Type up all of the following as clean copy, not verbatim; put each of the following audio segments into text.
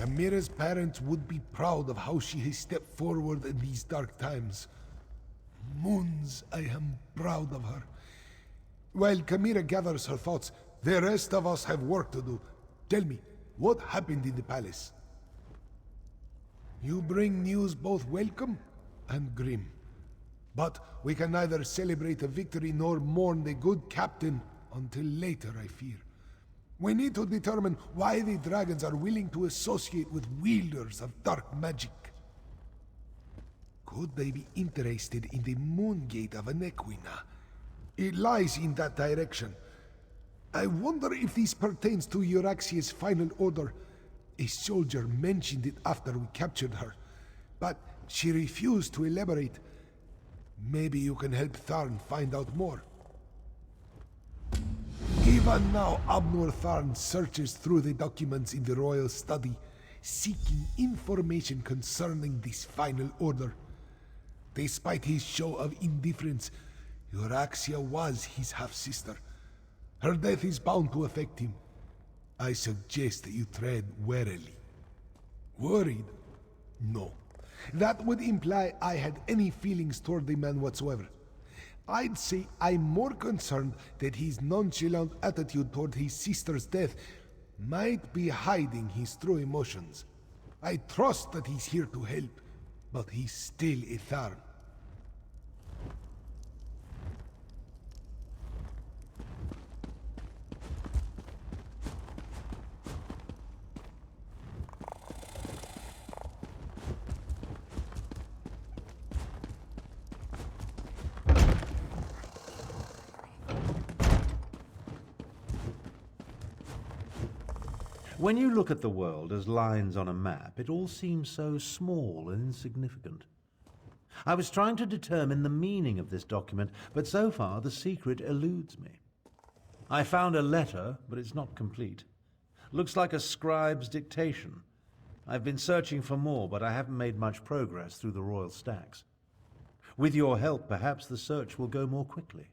Chimera's parents would be proud of how she has stepped forward in these dark times. Moons, I am proud of her. While Chimera gathers her thoughts, the rest of us have work to do. Tell me, what happened in the palace? You bring news both welcome and grim. But we can neither celebrate a victory nor mourn the good captain until later, I fear. We need to determine why the dragons are willing to associate with wielders of dark magic. Could they be interested in the moon gate of Anequina? It lies in that direction. I wonder if this pertains to Euraxia's final order. A soldier mentioned it after we captured her, but she refused to elaborate. Maybe you can help Tharn find out more. Even now, Abnor Tharn searches through the documents in the royal study, seeking information concerning this final order. Despite his show of indifference, Euraxia was his half-sister. Her death is bound to affect him. I suggest that you tread warily. Worried? No. That would imply I had any feelings toward the man whatsoever. I'd say I'm more concerned that his nonchalant attitude toward his sister's death might be hiding his true emotions. I trust that he's here to help, but he's still a Tharn. When you look at the world as lines on a map, it all seems so small and insignificant. I was trying to determine the meaning of this document, but so far the secret eludes me. I found a letter, but it's not complete. Looks like a scribe's dictation. I've been searching for more, but I haven't made much progress through the royal stacks. With your help, perhaps the search will go more quickly.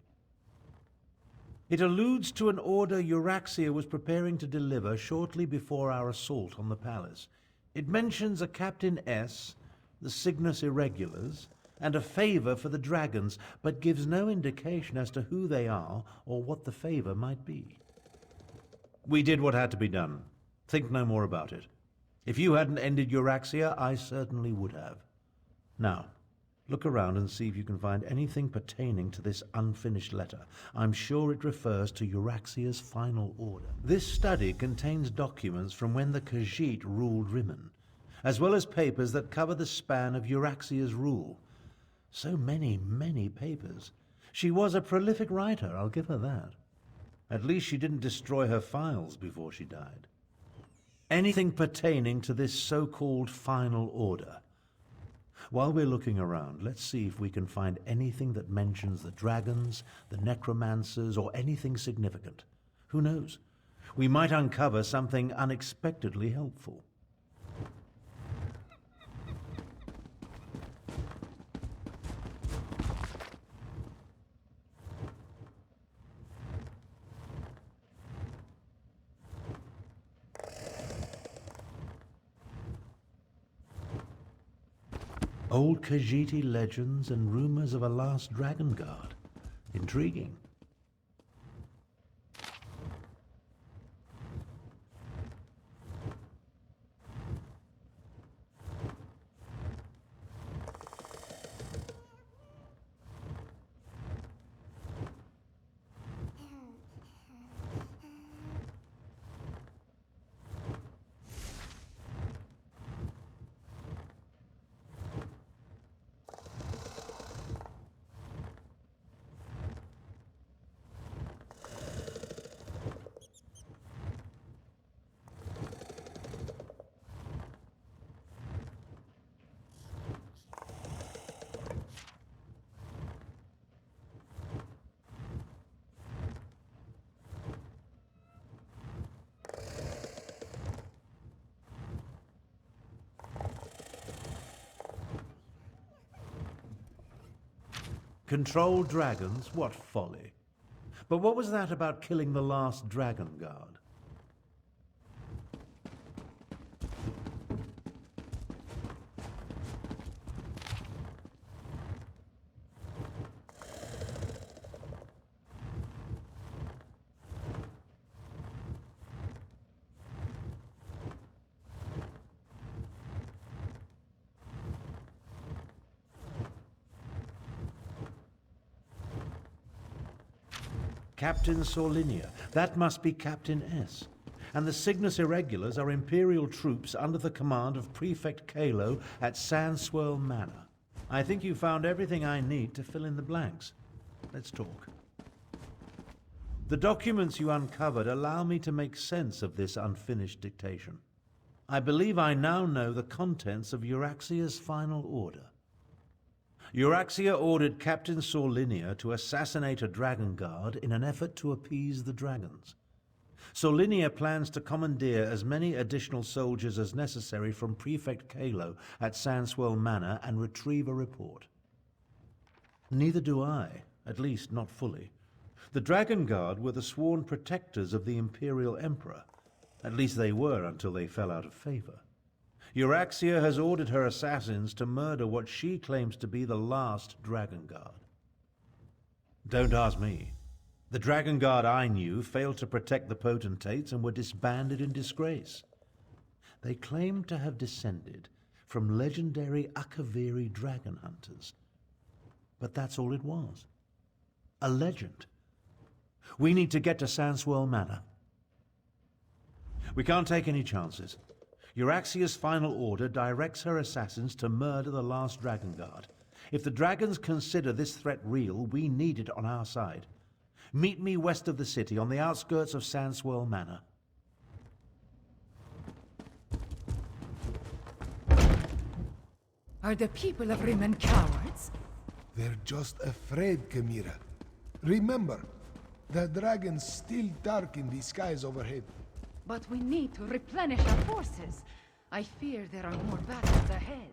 It alludes to an order Euraxia was preparing to deliver shortly before our assault on the palace. It mentions a Captain S, the Cygnus Irregulars, and a favor for the dragons, but gives no indication as to who they are or what the favor might be. We did what had to be done. Think no more about it. If you hadn't ended Euraxia, I certainly would have. Now, look around and see if you can find anything pertaining to this unfinished letter. I'm sure it refers to Euraxia's final order. This study contains documents from when the Khajiit ruled Rimmon, as well as papers that cover the span of Euraxia's rule. So many, many papers. She was a prolific writer, I'll give her that. At least she didn't destroy her files before she died. Anything pertaining to this so-called final order. While we're looking around, let's see if we can find anything that mentions the dragons, the necromancers, or anything significant. Who knows? We might uncover something unexpectedly helpful. Old Khajiiti legends and rumors of a last dragon guard. Intriguing. Control dragons? What folly. But what was that about killing the last dragon guard? Captain Sorlinia. That must be Captain S. And the Cygnus Irregulars are Imperial troops under the command of Prefect Kalo at Sandswirl Manor. I think you found everything I need to fill in the blanks. Let's talk. The documents you uncovered allow me to make sense of this unfinished dictation. I believe I now know the contents of Euraxia's final order. Euraxia ordered Captain Sorlinia to assassinate a dragon guard in an effort to appease the dragons. Sorlinia plans to commandeer as many additional soldiers as necessary from Prefect Kalo at Sandswirl Manor and retrieve a report. Neither do I, at least not fully. The Dragon Guard were the sworn protectors of the Imperial Emperor. At least they were until they fell out of favor. Euraxia has ordered her assassins to murder what she claims to be the last Dragon Guard. Don't ask me. The Dragon Guard I knew failed to protect the potentates and were disbanded in disgrace. They claimed to have descended from legendary Akaviri dragon hunters. But that's all it was. A legend. We need to get to Sandswirl Manor. We can't take any chances. Euraxia's final order directs her assassins to murder the last Dragon Guard. If the dragons consider this threat real, we need it on our side. Meet me west of the city, on the outskirts of Sandswirl Manor. Are the people of Rimmon cowards? They're just afraid, Kamira. Remember, the dragons still darken the skies overhead. But we need to replenish our forces. I fear there are more battles ahead.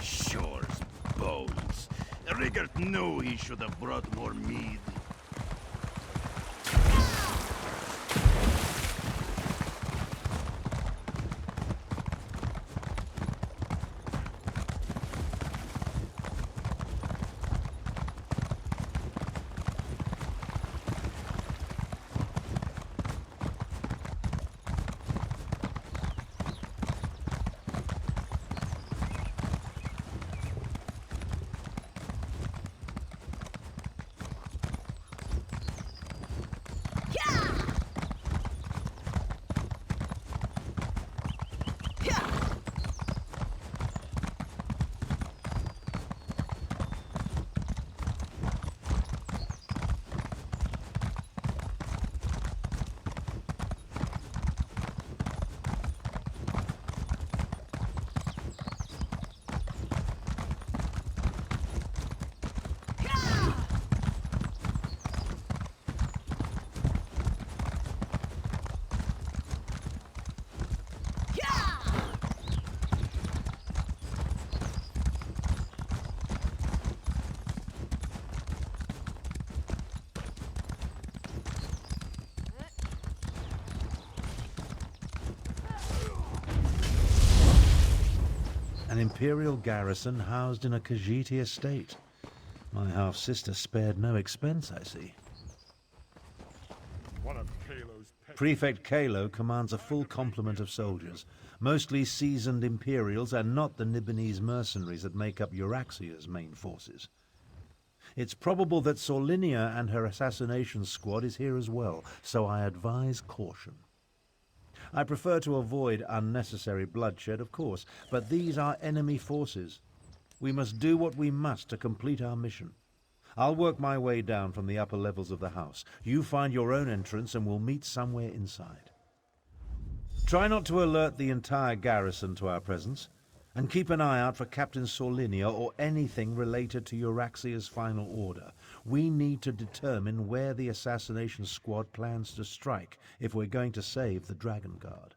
Shore's bones. Rigert knew he should have brought more mead. An Imperial garrison housed in a Khajiiti estate. My half-sister spared no expense, I see. One of Kalo's pet Prefect Kalo commands a full complement of soldiers, mostly seasoned Imperials and not the Nibonese mercenaries that make up Euraxia's main forces. It's probable that Sorlinia and her assassination squad is here as well, so I advise caution. I prefer to avoid unnecessary bloodshed, of course, but these are enemy forces. We must do what we must to complete our mission. I'll work my way down from the upper levels of the house. You find your own entrance and we'll meet somewhere inside. Try not to alert the entire garrison to our presence, and keep an eye out for Captain Sorlinia or anything related to Euraxia's final order. We need to determine where the assassination squad plans to strike if we're going to save the Dragon Guard.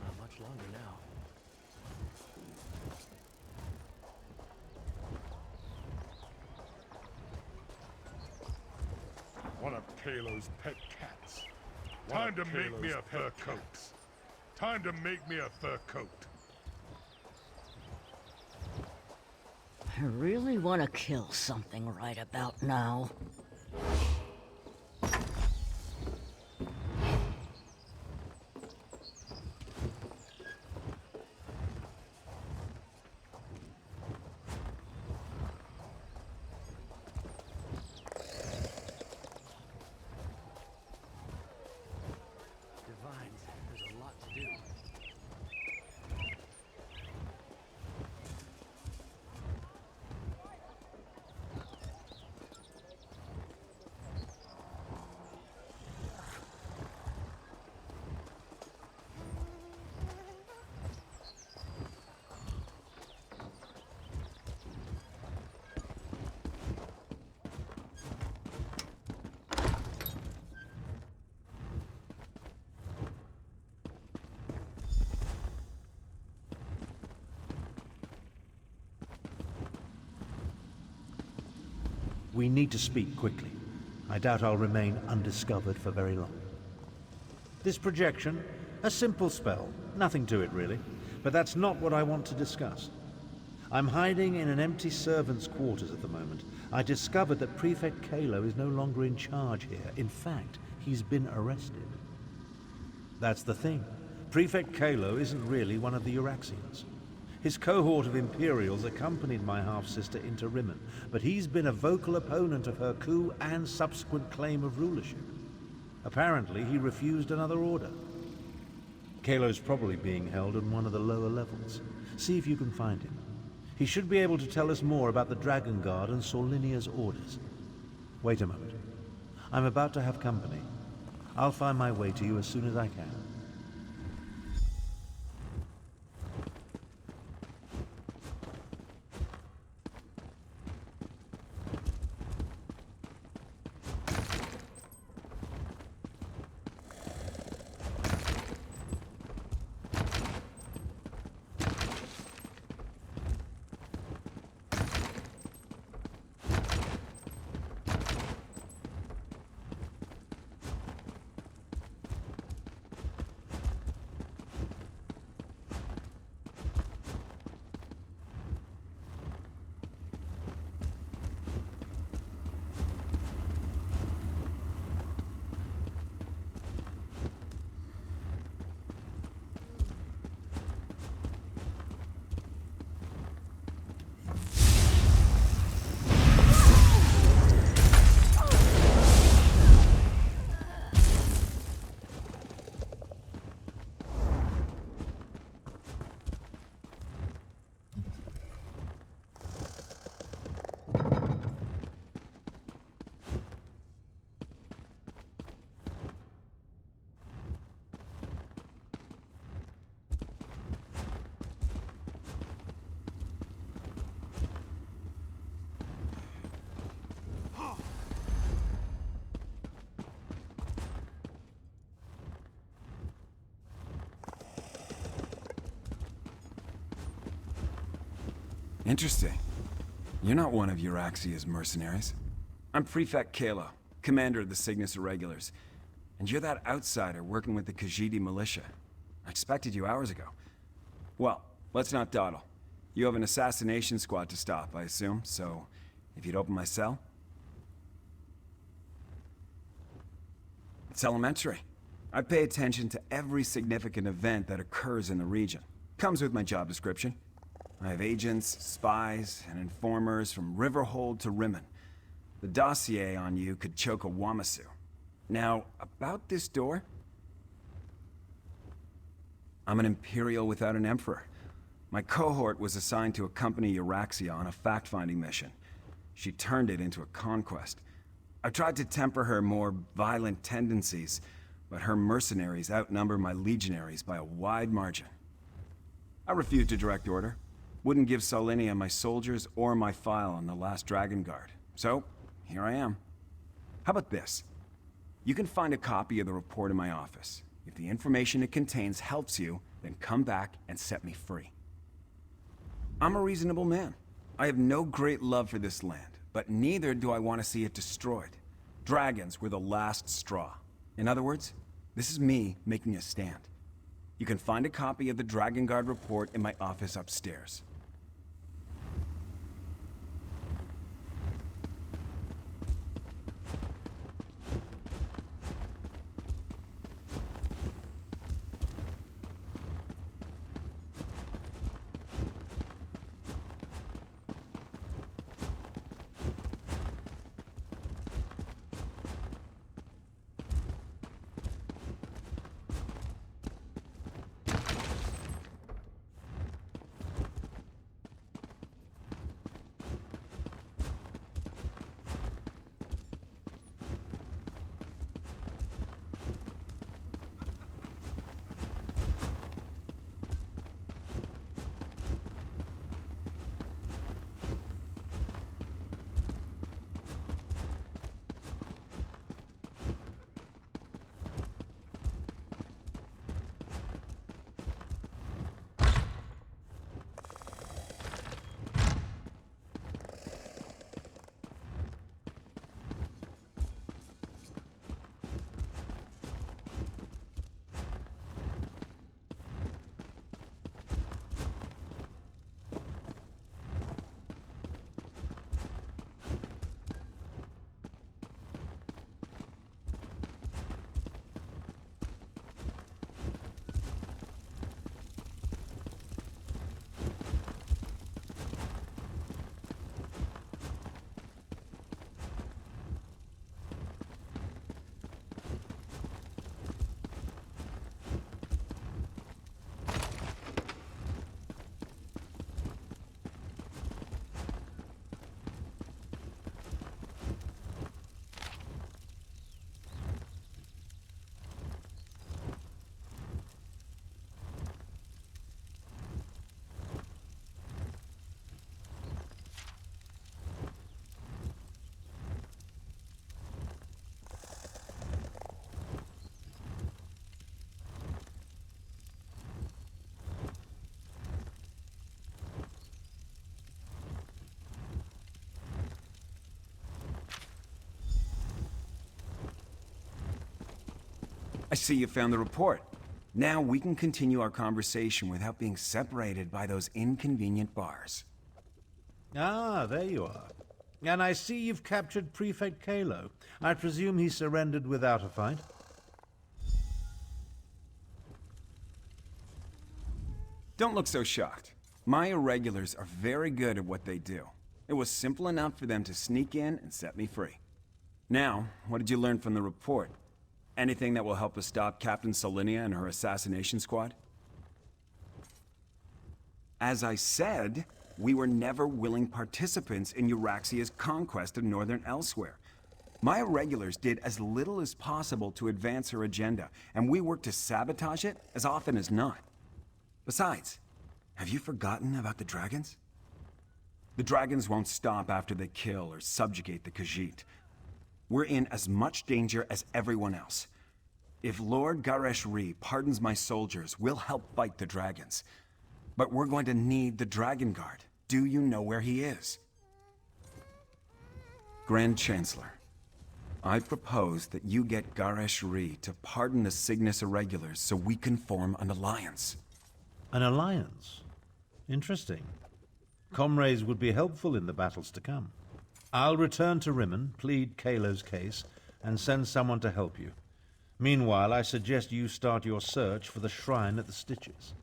Not much longer now. One of Kalo's pet cats. Time to make me a fur coat. Time to make me a fur coat. I really want to kill something right about now. Divines, there's a lot to do. We need to speak quickly. I doubt I'll remain undiscovered for very long. This projection, a simple spell, nothing to it really, but that's not what I want to discuss. I'm hiding in an empty servant's quarters at the moment. I discovered that Prefect Kalo is no longer in charge here. In fact, he's been arrested. That's the thing. Prefect Kalo isn't really one of the Euraxians. His cohort of Imperials accompanied my half-sister into Rimmen, but he's been a vocal opponent of her coup and subsequent claim of rulership. Apparently, he refused another order. Kalo's probably being held on one of the lower levels. See if you can find him. He should be able to tell us more about the Dragon Guard and Sorlinia's orders. Wait a moment. I'm about to have company. I'll find my way to you as soon as I can. Interesting. You're not one of Euraxia's mercenaries. I'm Prefect Kalo, commander of the Cygnus Irregulars. And you're that outsider working with the Khajiit militia. I expected you hours ago. Well, let's not dawdle. You have an assassination squad to stop, I assume, so if you'd open my cell? It's elementary. I pay attention to every significant event that occurs in the region. Comes with my job description. I have agents, spies, and informers from Riverhold to Rimmen. The dossier on you could choke a Wamasu. Now, about this door? I'm an Imperial without an Emperor. My cohort was assigned to accompany Euraxia on a fact-finding mission. She turned it into a conquest. I tried to temper her more violent tendencies, but her mercenaries outnumber my legionaries by a wide margin. I refused a direct order. Wouldn't give Solinia my soldiers or my file on the last Dragon Guard. So, here I am. How about this? You can find a copy of the report in my office. If the information it contains helps you, then come back and set me free. I'm a reasonable man. I have no great love for this land, but neither do I want to see it destroyed. Dragons were the last straw. In other words, this is me making a stand. You can find a copy of the Dragon Guard report in my office upstairs. I see you found the report. Now we can continue our conversation without being separated by those inconvenient bars. Ah, there you are. And I see you've captured Prefect Kalo. I presume he surrendered without a fight? Don't look so shocked. My irregulars are very good at what they do. It was simple enough for them to sneak in and set me free. Now, what did you learn from the report? Anything that will help us stop Captain Solinia and her assassination squad? As I said, we were never willing participants in Euraxia's conquest of Northern Elsewhere. My irregulars did as little as possible to advance her agenda, and we worked to sabotage it as often as not. Besides, have you forgotten about the dragons? The dragons won't stop after they kill or subjugate the Khajiit. We're in as much danger as everyone else. If Lord Garesh-Ri pardons my soldiers, we'll help fight the dragons. But we're going to need the Dragon Guard. Do you know where he is? Grand Chancellor, I propose that you get Garesh Ri to pardon the Cygnus Irregulars so we can form an alliance. An alliance? Interesting. Comrades would be helpful in the battles to come. I'll return to Rimmon, plead Kalo's case, and send someone to help you. Meanwhile, I suggest you start your search for the shrine at the Stitches.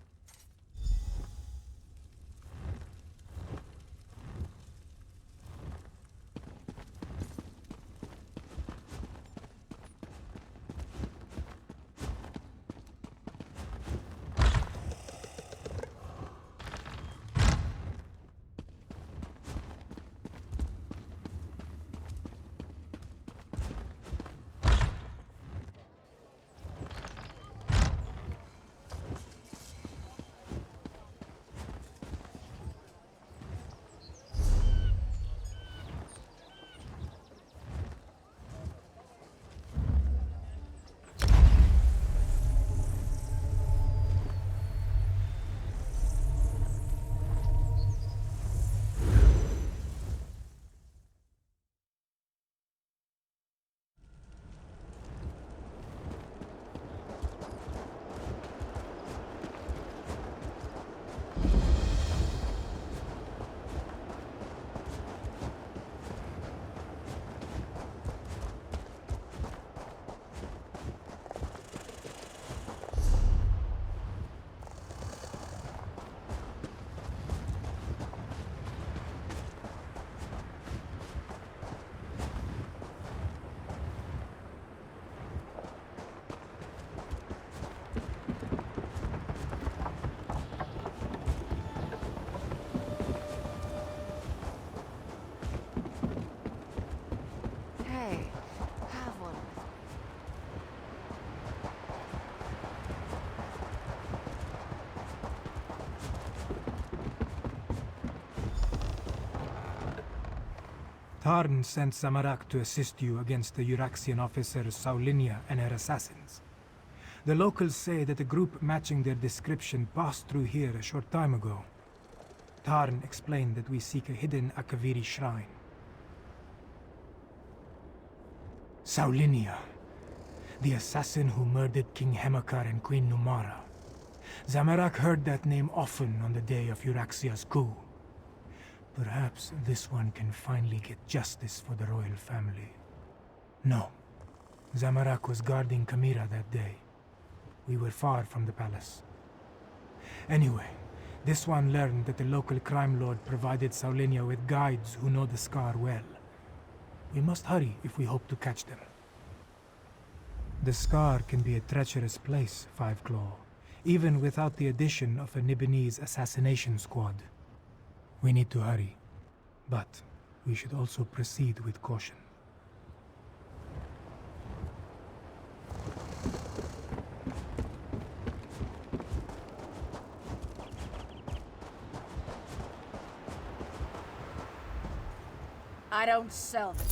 Hey, have one. Tarn sent Samarak to assist you against the Euraxian officers Saulinia and her assassins. The locals say that a group matching their description passed through here a short time ago. Tarn explained that we seek a hidden Akaviri shrine. Saulinia, the assassin who murdered King Hemakar and Queen Numara. Zamarak heard that name often on the day of Euraxia's coup. Perhaps this one can finally get justice for the royal family. No. Zamarak was guarding Kamira that day. We were far from the palace. Anyway, this one learned that the local crime lord provided Saulinia with guides who know the scar well. We must hurry if we hope to catch them. The scar can be a treacherous place, Five Claw, even without the addition of a Nibonese assassination squad. We need to hurry, but we should also proceed with caution. I don't sell them.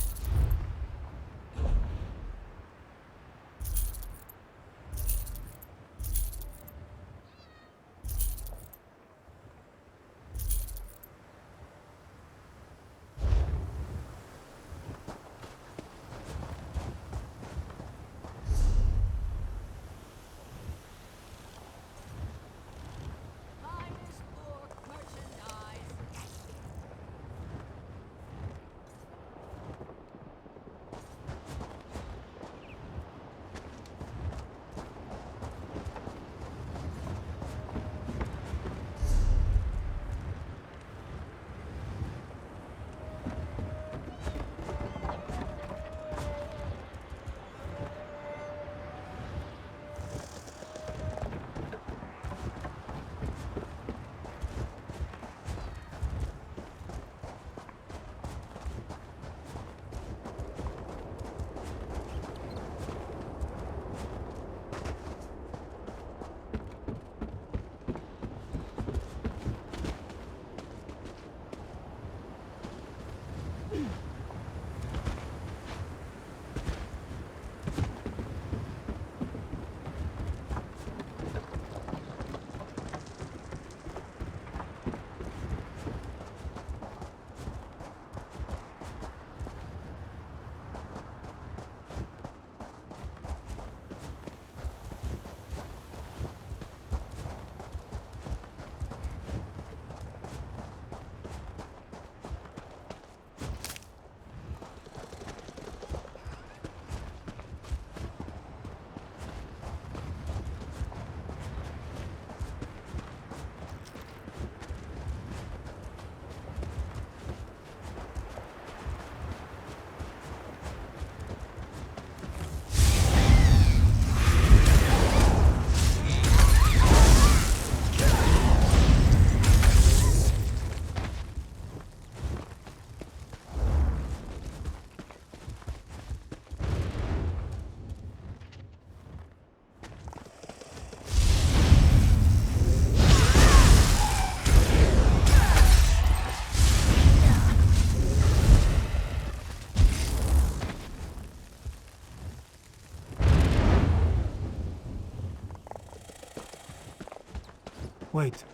Wait,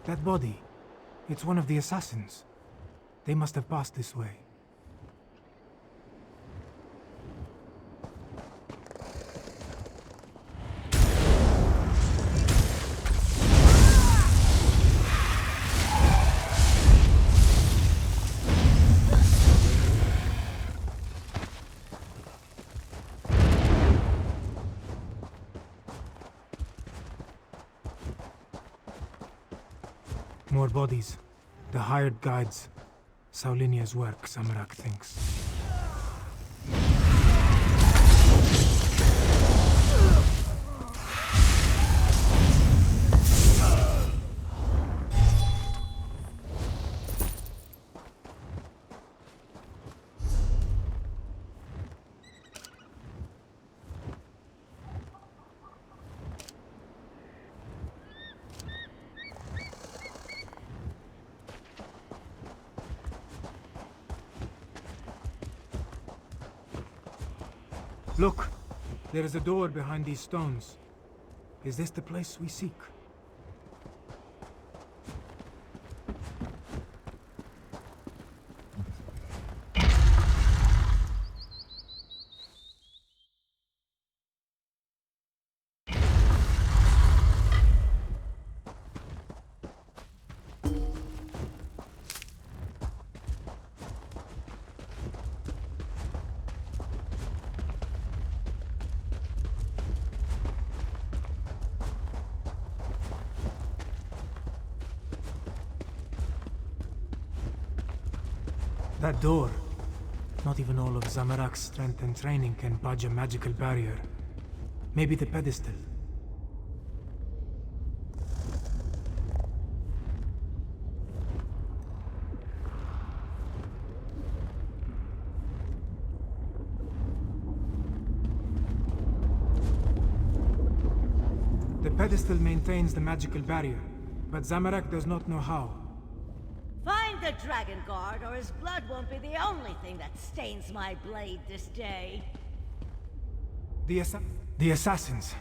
that body. It's one of the assassins. They must have passed this way. More bodies. The hired guides. Saulinia's work, Samarak thinks. Look! There is a door behind these stones. Is this the place we seek? That door. Not even all of Zamarak's strength and training can budge a magical barrier. Maybe the pedestal. The pedestal maintains the magical barrier, but Zamarak does not know how. Find the Dragon Guard, or his blood won't be the only thing that stains my blade this day. The assassins.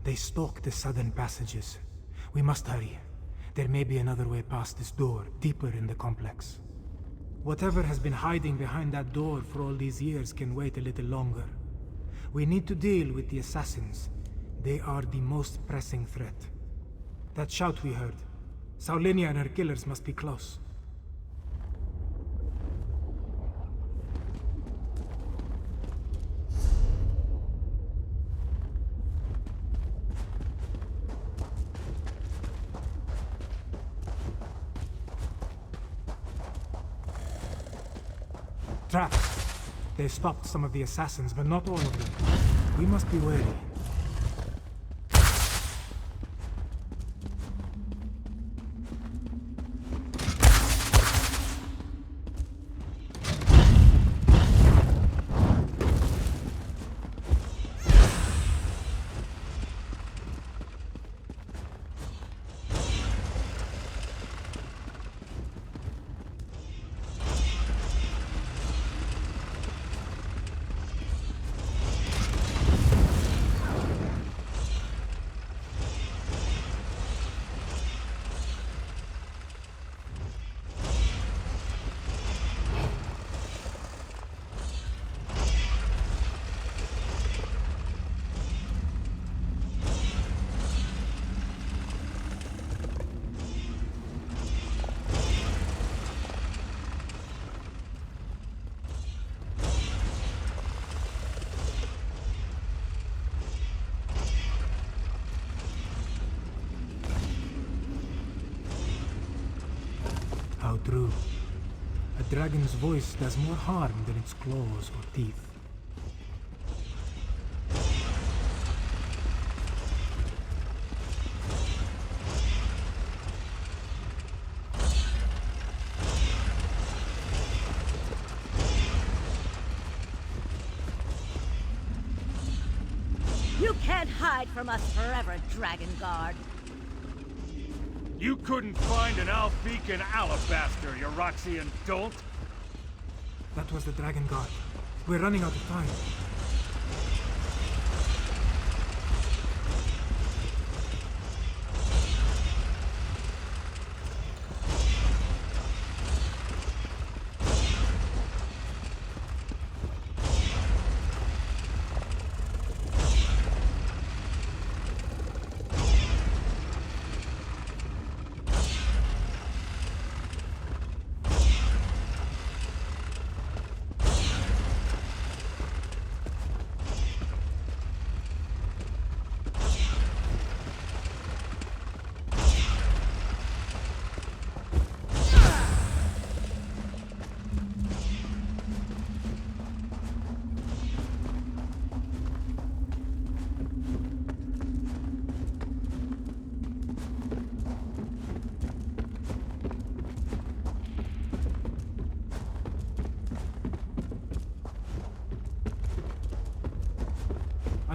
They stalk the southern passages. We must hurry. There may be another way past this door, deeper in the complex. Whatever has been hiding behind that door for all these years can wait a little longer. We need to deal with the assassins. They are the most pressing threat. That shout we heard. Saulinia and her killers must be close. Traps. They stopped some of the assassins, but not all of them. We must be wary. How true. A dragon's voice does more harm than its claws or teeth. You can't hide from us forever, Dragon Guard. You couldn't find an Alfican alabaster, you Roxian dolt! That was the Dragon Guard. We're running out of time.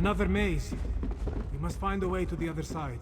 Another maze. We must find a way to the other side.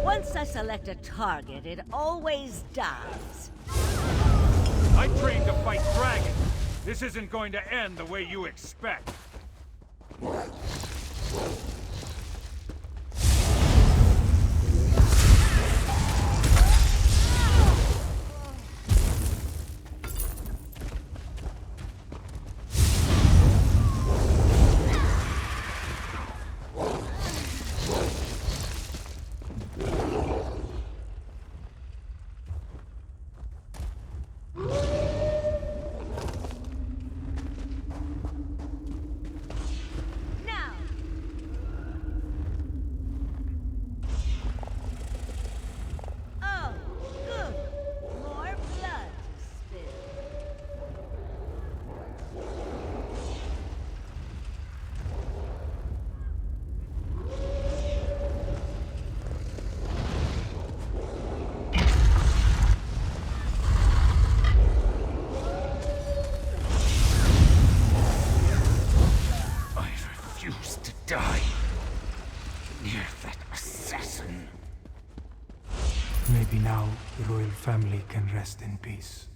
Once I select a target, it always does. I trained to fight dragons. This isn't going to end the way you expect. Now! Oh, good. More blood to spill. I refuse to die near that assassin. Maybe now the royal family can rest in peace.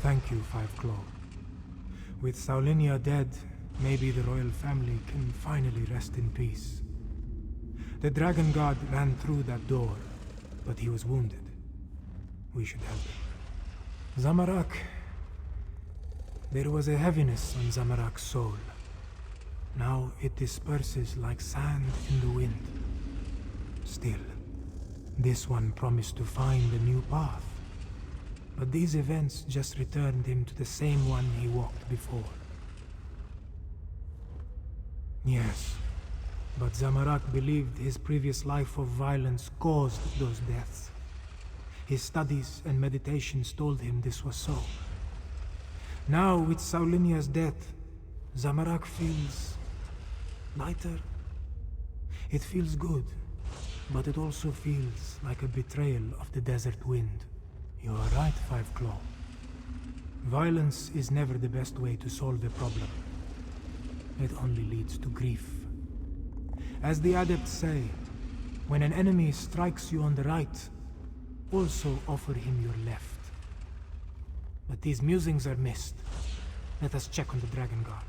Thank you, Five Claw. With Saulinia dead, maybe the royal family can finally rest in peace. The Dragon God ran through that door, but he was wounded. We should help him. Zamarak. There was a heaviness on Zamarak's soul. Now it disperses like sand in the wind. Still, this one promised to find a new path. But these events just returned him to the same one he walked before. Yes, but Zamarak believed his previous life of violence caused those deaths. His studies and meditations told him this was so. Now, with Saulinia's death, Zamarak feels lighter. It feels good, but it also feels like a betrayal of the desert wind. You are right, Five Claw. Violence is never the best way to solve a problem. It only leads to grief. As the adepts say, when an enemy strikes you on the right, also offer him your left. But these musings are missed. Let us check on the Dragon Guard.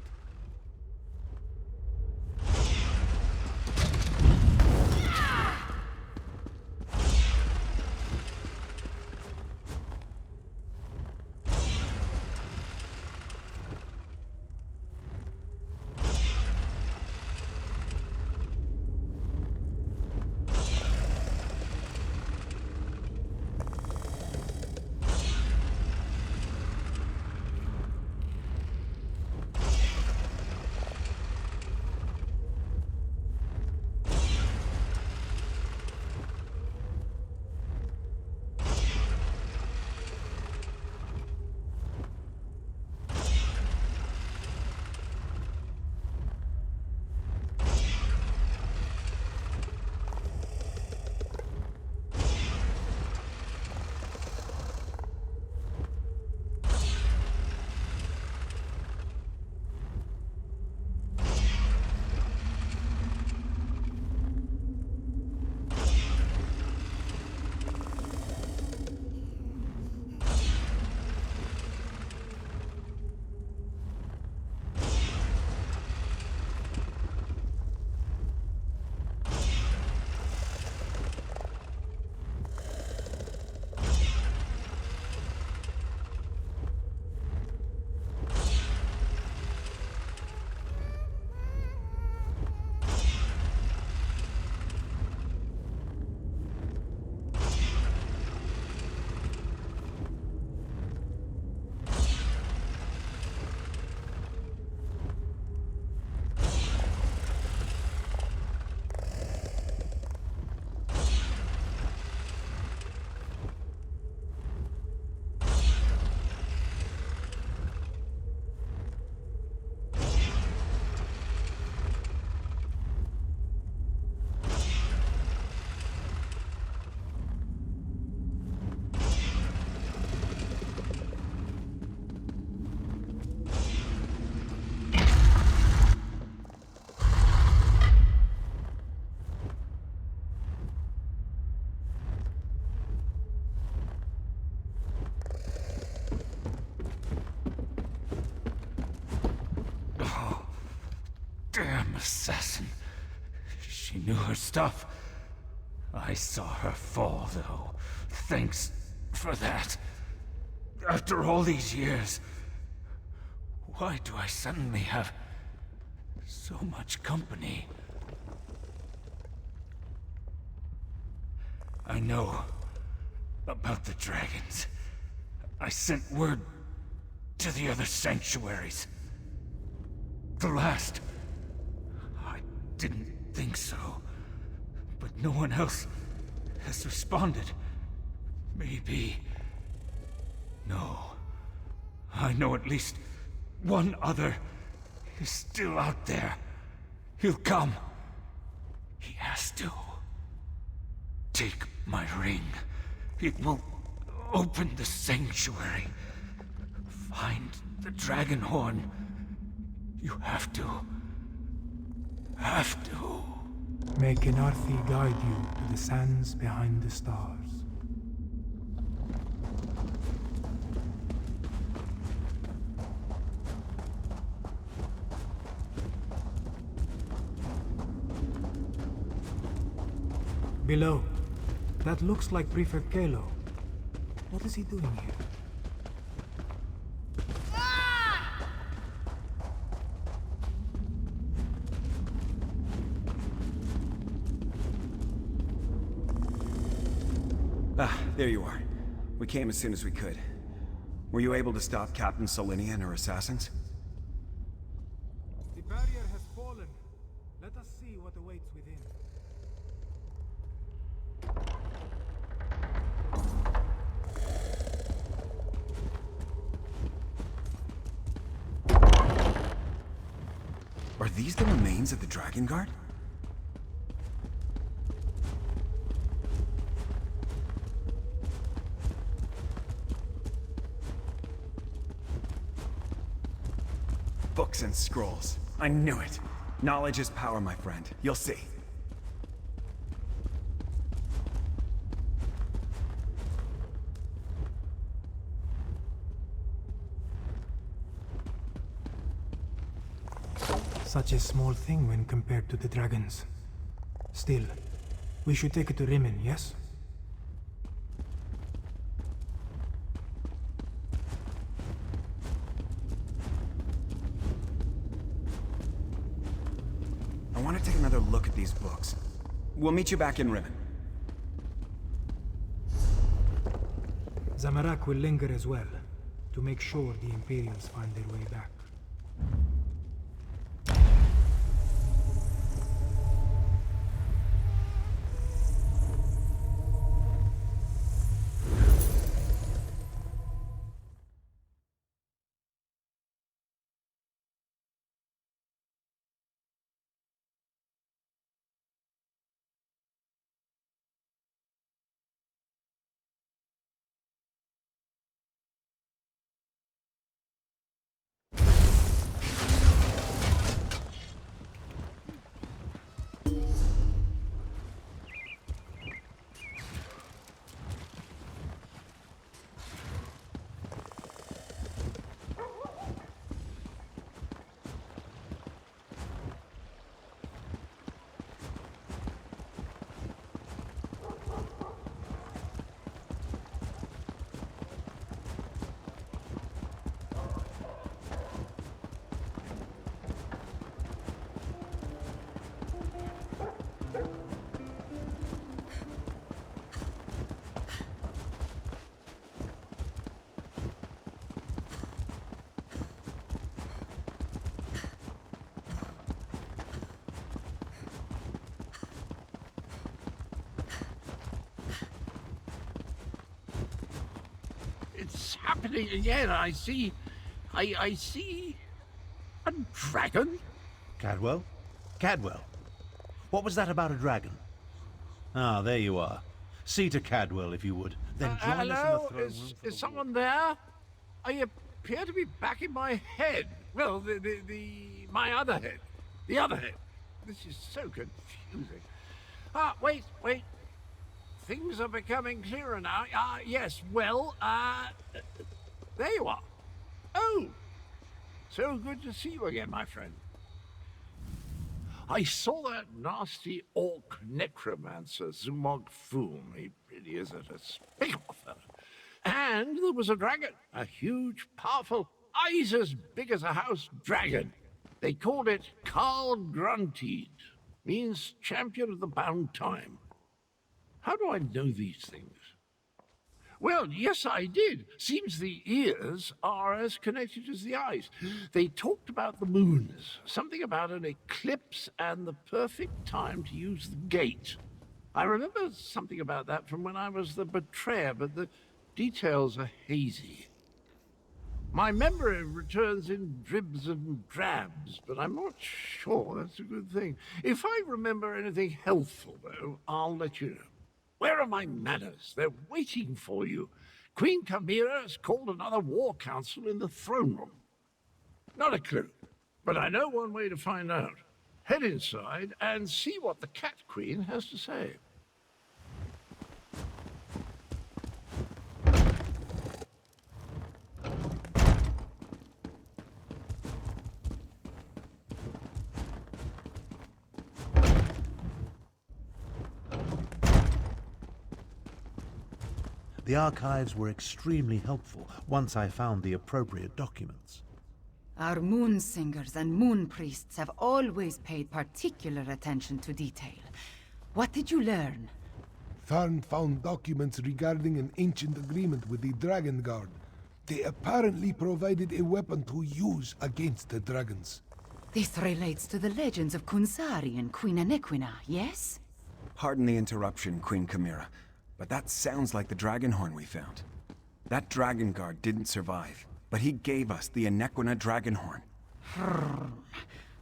assassin. She knew her stuff. I saw her fall, though. Thanks for that. After all these years, why do I suddenly have so much company? I know about the dragons. I sent word to the other sanctuaries. The last. I didn't think so. But no one else has responded. Maybe. No. I know at least one other is still out there. He'll come. He has to. Take my ring. It will open the sanctuary. Find the dragon horn. You have to. Have to. May Kenarthi guide you to the sands behind the stars. Below. That looks like Prefect Kalo. What is he doing here? Ah, there you are. We came as soon as we could. Were you able to stop Captain Solinia and her assassins? The barrier has fallen. Let us see what awaits within. Are these the remains of the Dragon Guard? Books and scrolls. I knew it. Knowledge is power, my friend. You'll see. Such a small thing when compared to the dragons. Still, we should take it to Rimmon, yes? I want to take another look at these books. We'll meet you back in Rimmon. Zamarak will linger as well, to make sure the Imperials find their way back. It's happening again. I see a dragon. Cadwell? Cadwell? What was that about a dragon? Ah, there you are. See to Cadwell, if you would. Then join us in the Hello? throne room Is for the someone there? I appear to be back in my head. Well, my other head. The other head. This is so confusing. Wait. Things are becoming clearer now. Yes, well, there you are. Oh, so good to see you again, my friend. I saw that nasty orc necromancer, Zumog Foom. He really is a despicable fellow. And there was a dragon, a huge, powerful, eyes as big as a house dragon. They called it Carl Grunteed, means champion of the bound time. How do I know these things? Well, yes, I did. Seems the ears are as connected as the eyes. They talked about the moons, something about an eclipse and the perfect time to use the gate. I remember something about that from when I was the betrayer, but the details are hazy. My memory returns in dribs and drabs, but I'm not sure that's a good thing. If I remember anything helpful, though, I'll let you know. Where are my manners? They're waiting for you. Queen Chimera has called another war council in the throne room. Not a clue, but I know one way to find out. Head inside and see what the Cat Queen has to say. The archives were extremely helpful once I found the appropriate documents. Our moon singers and moon priests have always paid particular attention to detail. What did you learn? Tharn found documents regarding an ancient agreement with the Dragon Guard. They apparently provided a weapon to use against the dragons. This relates to the legends of Kunsari and Queen Anequina, yes? Pardon the interruption, Queen Chimera, but that sounds like the Dragonhorn we found. That Dragon Guard didn't survive, but he gave us the Anequina Dragonhorn.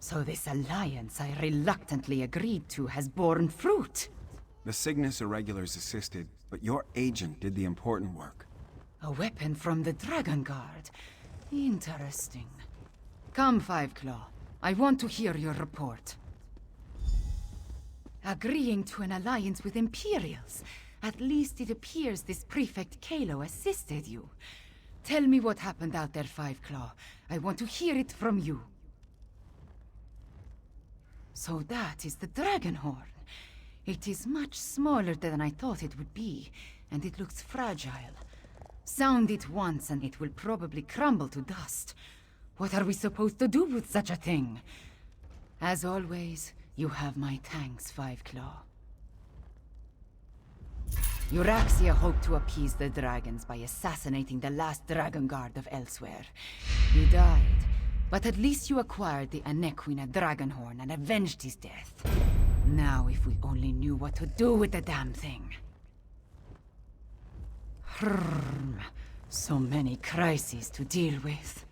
So this alliance I reluctantly agreed to has borne fruit. The Cygnus Irregulars assisted, but your agent did the important work. A weapon from the Dragon Guard. Interesting. Come, Five Claw. I want to hear your report. Agreeing to an alliance with Imperials. At least it appears this Prefect Kalo assisted you. Tell me what happened out there, Five Claw. I want to hear it from you. So that is the Dragonhorn. It is much smaller than I thought it would be, and it looks fragile. Sound it once and it will probably crumble to dust. What are we supposed to do with such a thing? As always, you have my thanks, Five Claw. Euraxia hoped to appease the dragons by assassinating the last Dragon Guard of Elsewhere. He died, but at least you acquired the Anequina Dragonhorn and avenged his death. Now if we only knew what to do with the damn thing. So many crises to deal with.